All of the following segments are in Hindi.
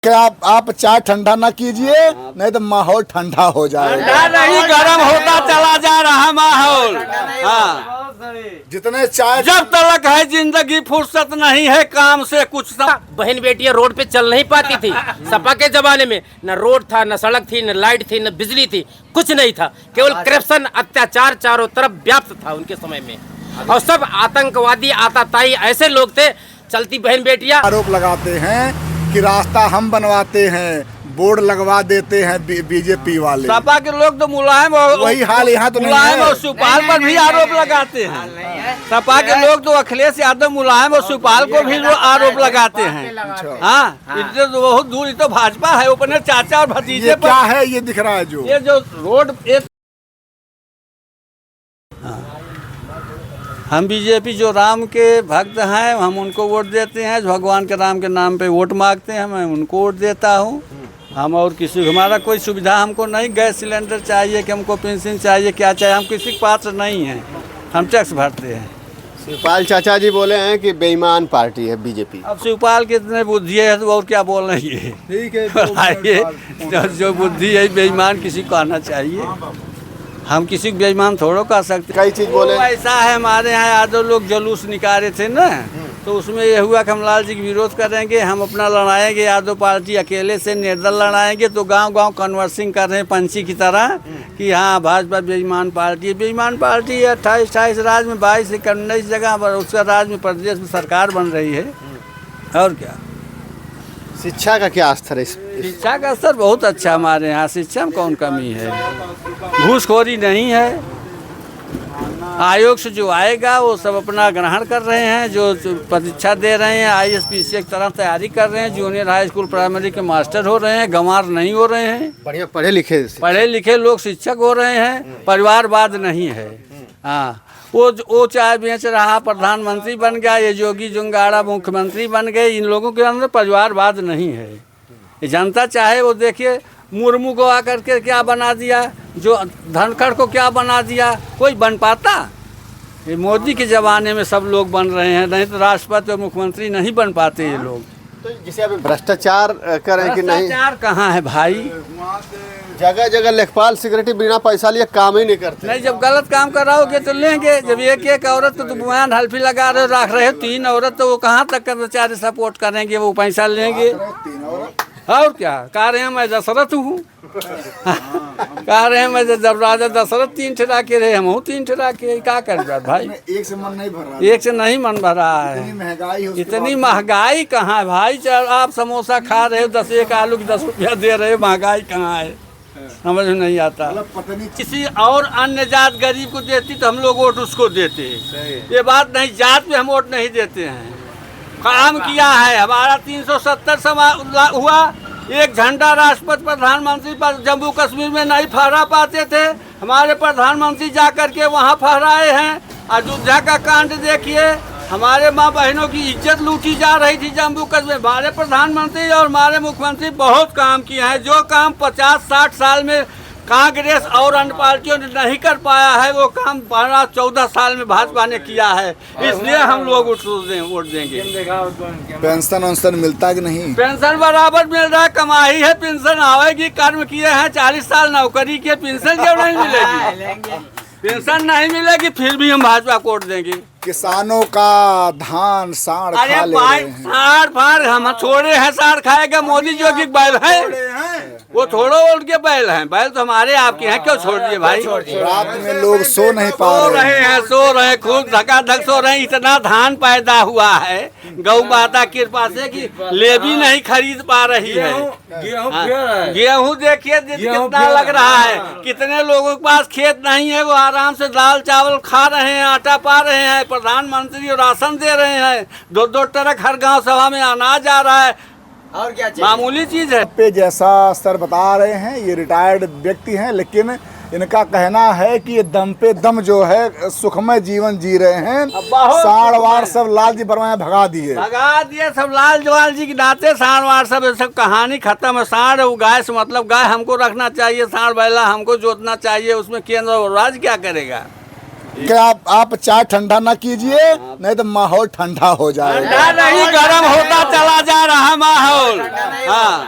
क्या आप चाय ठंडा ना कीजिए, नहीं तो माहौल ठंडा हो जाएगा। ठंडा नहीं, गर्म होता चला जा रहा माहौल। हाँ, जितने चाय जब तक है जिंदगी फुर्सत नहीं है काम से कुछ सब। बहन बेटियां रोड पे चल नहीं पाती थी। सपा के जमाने में न रोड था, न सड़क थी, न लाइट थी, न बिजली थी, कुछ नहीं था। केवल करप्शन, अत्याचार चारों तरफ व्याप्त था उनके समय में। और सब आतंकवादी, आताताई ऐसे लोग थे। चलती बहन बेटियां आरोप लगाते हैं कि रास्ता हम बनवाते हैं, बोर्ड लगवा देते हैं बीजेपी वाले। सपा के लोग तो मुलायम और वही हाल यहाँ तो नहीं मुलायम है। और सुपाल पर भी आरोप लगाते हैं। सपा के लोग तो अखिलेश यादव, मुलायम और सुपाल को भी आरोप लगाते हैं। हाँ, इससे तो बहुत दूर तो भाजपा है, अपने चाचा और भतीजे ये पर। क्या है, ये दिख रहा है जो ये जो रोड हम बीजेपी जो राम के भक्त हैं, हम उनको वोट देते हैं। जो भगवान के राम के नाम पे वोट मांगते हैं, मैं उनको वोट देता हूँ। हम और किसी हमारा कोई सुविधा हमको नहीं, गैस सिलेंडर चाहिए कि हमको पेंशन चाहिए, क्या चाहिए, हम किसी के पात्र नहीं हैं। हम टैक्स भरते हैं। शिवपाल चाचा जी बोले हैं कि बेईमान पार्टी है बीजेपी। अब शिवपाल के इतने बुद्धि है तो और क्या बोल रही है। ठीक है, जो बुद्धि है बेईमान किसी को आना चाहिए। हम किसी को बेईमान थोड़ा कह सकते। कई चीज बोले। ऐसा है, हमारे यहाँ यादव लोग जुलूस निकाले थे ना, तो उसमें ये हुआ कि हम लाल जी का विरोध करेंगे, हम अपना लड़ाएंगे। यादव पार्टी अकेले से निर्दल लड़ाएंगे। तो गांव-गांव कन्वर्सिंग कर रहे हैं पंछी की तरह कि हाँ भाजपा बेईमान पार्टी है। बेईमान पार्टी है। 28 राज्य में 22 से 19 जगह पर उसका राज्य में प्रदेश में सरकार बन रही है। और क्या, शिक्षा का क्या स्तर है? शिक्षा का स्तर बहुत अच्छा हमारे यहाँ। शिक्षा में कौन कमी है? घूसखोरी नहीं है। आयोग से जो आएगा वो सब अपना ग्रहण कर रहे हैं। जो परीक्षा दे रहे हैं, ISPC की तरफ तैयारी कर रहे हैं। जूनियर हाई स्कूल प्राइमरी के मास्टर हो रहे हैं, गंवार नहीं हो रहे हैं। बढ़िया पढ़े लिखे लोग शिक्षक हो रहे हैं। परिवारवाद नहीं है। हाँ, वो चाय बेच रहा प्रधानमंत्री बन गया, ये जोगी जुंगाड़ा मुख्यमंत्री बन गए। इन लोगों के अंदर परिवारवाद नहीं है। ये जनता चाहे वो देखिए, मुर्मू को आकर के क्या बना दिया, जो धनखड़ को क्या बना दिया, कोई बन पाता? ये मोदी के ज़माने में सब लोग बन रहे हैं, नहीं तो राष्ट्रपति और मुख्यमंत्री नहीं बन पाते ये लोग। तो जिसे अभी भ्रष्टाचार करें कि नहीं? भ्रष्टाचार कहाँ है भाई? जगह जगह लेखपाल सिक्योरिटी बिना पैसा लिए काम ही नहीं करते। नहीं, जब गलत काम कराओगे तो लेंगे। जब एक औरत को तुम बयान हल्फी लगा रहे हो, रख रहे हो 3 औरत, तो वो कहाँ तक का बेचारे सपोर्ट करेंगे? वो पैसा लेंगे। और क्या कह रहे हैं, मैं दशरथ हूँ। कह रहे हैं मैं जब राजा दशरथ 3 ठेरा के रहे, हम हूँ 3 ठेरा के। क्या कर भाई? एक से मन नहीं भर रहा, एक से नहीं मन भर रहा है। इतनी महंगाई कहाँ है भाई? चल आप समोसा खा रहे हो, 10 एक आलू की 10 रुपया दे रहे हो, महंगाई कहाँ है? समझ में नहीं आता। किसी और अन्य जात गरीब को देती तो हम लोग वोट उसको देते। ये बात नहीं, जात पे हम वोट नहीं देते हैं। काम किया है हमारा 370 हुआ। एक झंडा राष्ट्रपति प्रधानमंत्री पर जम्मू कश्मीर में नहीं फहरा पाते थे, हमारे प्रधानमंत्री जाकर के वहाँ फहराए हैं। अयोध्या का कांड देखिए, हमारे माँ बहनों की इज्जत लूटी जा रही थी जम्मू कश्मीर। हमारे प्रधानमंत्री और हमारे मुख्यमंत्री बहुत काम किए हैं। जो काम 50-60 साल में कांग्रेस और अन्य पार्टियों ने नहीं कर पाया है, वो काम 12-14 साल में भाजपा ने किया है। इसलिए हम लोग वोट देंगे। पेंशन वेंशन मिलता कि नहीं? पेंशन बराबर मिल रहा है, कमाई है, पेंशन आवेगी। कर्म किए हैं, 40 साल नौकरी किए, पेंशन क्यों नहीं मिलेगी? पेंशन नहीं मिलेगी, फिर भी हम भाजपा को वोट देंगे। किसानों का धान साड़ खा ले रहे हैं। साड़ फाड़ हम छोड़े हैं, साड़ खाएगा मोदी जो की बैल है, वो छोड़ो उनके बैल हैं। बैल तो हमारे आपके हैं, क्यों छोड़ दिए भाई? रात में लोग सो नहीं पा सो रहे खूब धकाधक सो रहे हैं। इतना धान पैदा हुआ है गौ माता की कृपा से कि लेवी नहीं खरीद पा रही है। गेहूँ देखिए कितना लग रहा है। कितने लोगों के पास खेत नहीं है, वो आराम से दाल चावल खा रहे हैं, आटा पा रहे हैं। प्रधानमंत्री राशन दे रहे हैं, 2-2 ट्रक हर गांव सभा में अनाज आ रहा है। और क्या चाहिए? मामूली चीज है। पे जैसा सर बता रहे हैं, ये रिटायर्ड व्यक्ति हैं, लेकिन इनका कहना है कि ये दम पे दम जो है सुखमय जीवन जी रहे हैं। साड़ वाड़ सब लाल जी बरवाए भगा दिए सब लाल जी के नाते। साड़ वाड़ सब कहानी खत्म है। साड़ गाय से मतलब गाय हमको रखना चाहिए, साड़ बैला हमको जोतना चाहिए। उसमें केंद्र और राज्य क्या करेगा? क्या आप चाय ठंडा ना कीजिए, नहीं तो माहौल ठंडा हो जाएगा। ठंडा नहीं, गर्म होता चला जा रहा माहौल। हाँ,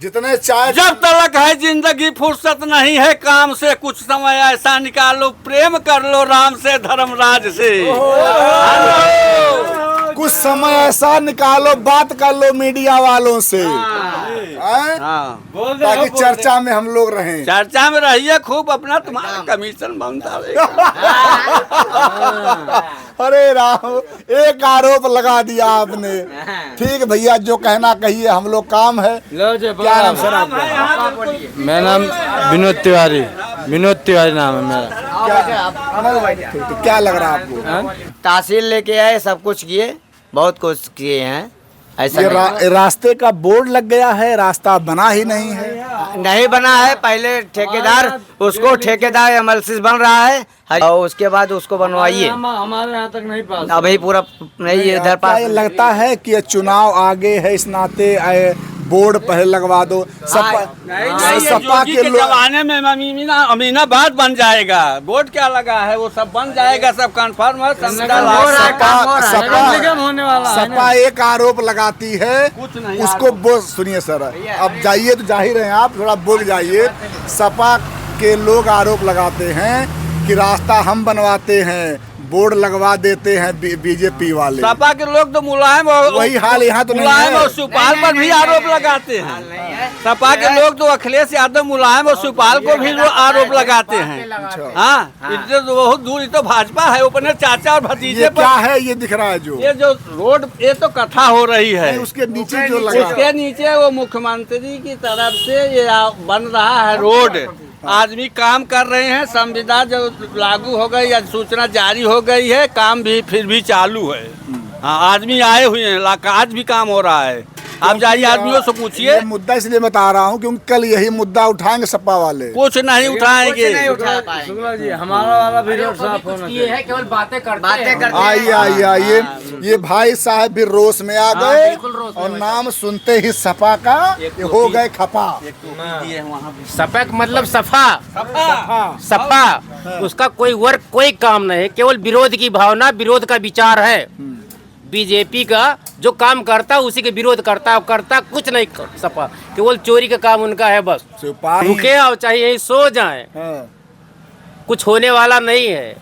जितने चाय जब तक है जिंदगी फुर्सत नहीं है काम से, कुछ समय ऐसा निकालो प्रेम कर लो राम से धर्मराज से। कुछ समय ऐसा निकालो बात कर लो मीडिया वालों से, हैं? हाँ, ताकि चर्चा में हम लोग रहें। चर्चा में रहिए खूब, अपना तुम्हारा कमीशन बनता रहेगा। अरे राम, एक आरोप लगा दिया आपने। ठीक है भैया, जो कहना कहिए, हम लोग काम है। क्या नाम सर आपका? मेरा नाम विनोद तिवारी नाम है मेरा। क्या लग रहा है आपको? तहसील लेके आए, सब कुछ किए, बहुत कुछ किए हैं। ऐसा ये नहीं, रास्ते का बोर्ड लग गया है, रास्ता बना ही नहीं है। नहीं बना है। पहले ठेकेदार, उसको ठेकेदार एमएलसी बन रहा है, और उसके बाद उसको बनवाइए। हमारे यहाँ तक नहीं पास। अभी पूरा नहीं इधर क्या पास। ये लगता है कि ये चुनाव आगे है, इस नाते बोर्ड पहले लगवा दो। सपा के के लोग जमाने में अमीनाबाद बन जाएगा। बोर्ड क्या लगा है, वो सब बन जाएगा, सब कंफर्म है। सपा एक आरोप लगाती है, कुछ नहीं उसको सुनिए सर, अब जाइए तो जा ही रहे हैं आप, थोड़ा बोल जाइए। सपा के लोग आरोप लगाते हैं कि रास्ता हम बनवाते हैं, बोर्ड लगवा देते हैं बीजेपी वाले। सपा के लोग तो मुलायम और वही हाल यहाँ तो नहीं मुलायम है। और सुपाल पर भी आरोप लगाते हैं। सपा के लोग तो अखिलेश यादव, मुलायम और सुपाल को भी आरोप लगाते हैं। हाँ, इससे तो बहुत दूर तो भाजपा है, अपने चाचा और भतीजे ये पर। क्या है ये दिख रहा है जो ये जो रोड, ये तो कथा हो रही है। उसके नीचे जो लगा, उसके नीचे वो मुख्यमंत्री की तरफ से ये बन रहा है रोड। आदमी काम कर रहे हैं, संविदा जो लागू हो गई या सूचना जारी हो गई है, काम भी फिर भी चालू है। हाँ, आदमी आए हुए हैं, आज भी काम हो रहा है। आप जाइए आदमियों से पूछिए। ये मुद्दा इसलिए बता रहा हूँ क्योंकि कल यही मुद्दा उठाएंगे सपा वाले। कुछ नहीं उठाएंगे। जी, हमारा वाला भी रोड साफ होना चाहिए। है केवल बातें करते आइए आइए आइए, ये भाई साहब भी रोष में आ गए और नाम सुनते ही सपा का ये हो गए खपा। सपा का मतलब सफा, सपा उसका कोई वर्क, कोई काम नहीं है, केवल विरोध की भावना, विरोध का विचार है। बीजेपी का जो काम करता उसी के विरोध करता कुछ नहीं सपा, केवल चोरी का काम उनका है बस। रुके आओ चाहे यही सो जाए, कुछ होने वाला नहीं है।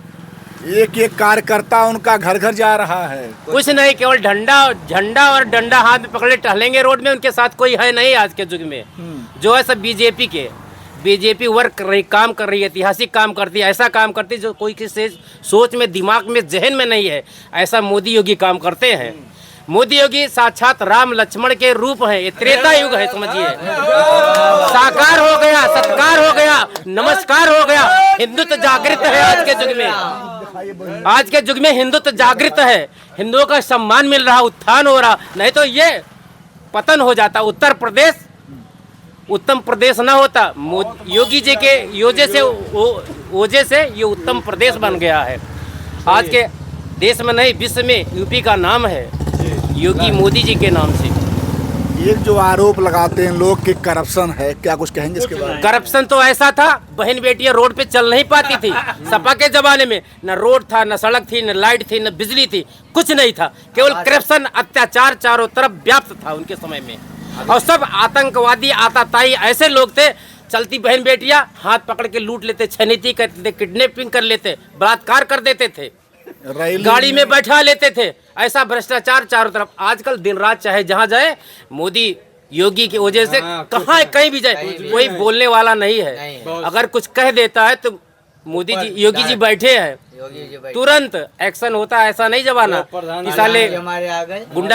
एक एक कार्यकर्ता उनका घर घर जा रहा है। कुछ नहीं, केवल झंडा और डंडा हाथ में पकड़े टहलेंगे रोड में, उनके साथ कोई है नहीं आज के युग में। जो है सब बीजेपी वर्क कर रही, काम कर रही है, ऐतिहासिक काम करती है, ऐसा काम करती है जो कोई किसी सोच में, दिमाग में, जहन में नहीं है। ऐसा मोदी योगी काम करते हैं। मोदी योगी साक्षात राम लक्ष्मण के रूप हैं। ये त्रेता युग है, समझिए। साकार हो गया, सत्कार हो गया, नमस्कार हो गया। हिंदुत्व जागृत है आज के युग में। आज के युग में हिंदुत्व जागृत है, हिंदुओं का सम्मान मिल रहा, उत्थान हो रहा। नहीं तो ये पतन हो जाता। उत्तर प्रदेश उत्तम प्रदेश न होता। योगी जी के वजह से ये उत्तम प्रदेश बन गया है। आज के देश में नहीं, विश्व में यूपी का नाम है योगी मोदी जी के नाम से। ये जो आरोप लगाते हैं लोग कि करप्शन है, क्या कुछ कहेंगे इसके बारे में? करप्शन तो ऐसा था, बहन बेटियां रोड पे चल नहीं पाती थी। सपा के जमाने में न रोड था, न सड़क थी, न लाइट थी, न बिजली थी, कुछ नहीं था। केवल करप्शन, अत्याचार चारों तरफ व्याप्त था उनके समय में। और सब आतंकवादी, आताताई ऐसे लोग थे। चलती बहन बेटियां हाथ पकड़ के लूट लेते, छनीति करते थे, किडनैपिंग कर लेते, बलात्कार कर देते थे, गाड़ी में बैठा लेते थे। ऐसा भ्रष्टाचार चारों तरफ। आजकल दिन रात चाहे जहां जाए, मोदी योगी की वजह से कहाँ कहीं भी जाए कोई बोलने वाला नहीं है। अगर कुछ कह देता है तो मोदी जी, योगी जी बैठे हैं, तुरंत एक्शन होता है। ऐसा नहीं जमाना कि साले गुंडा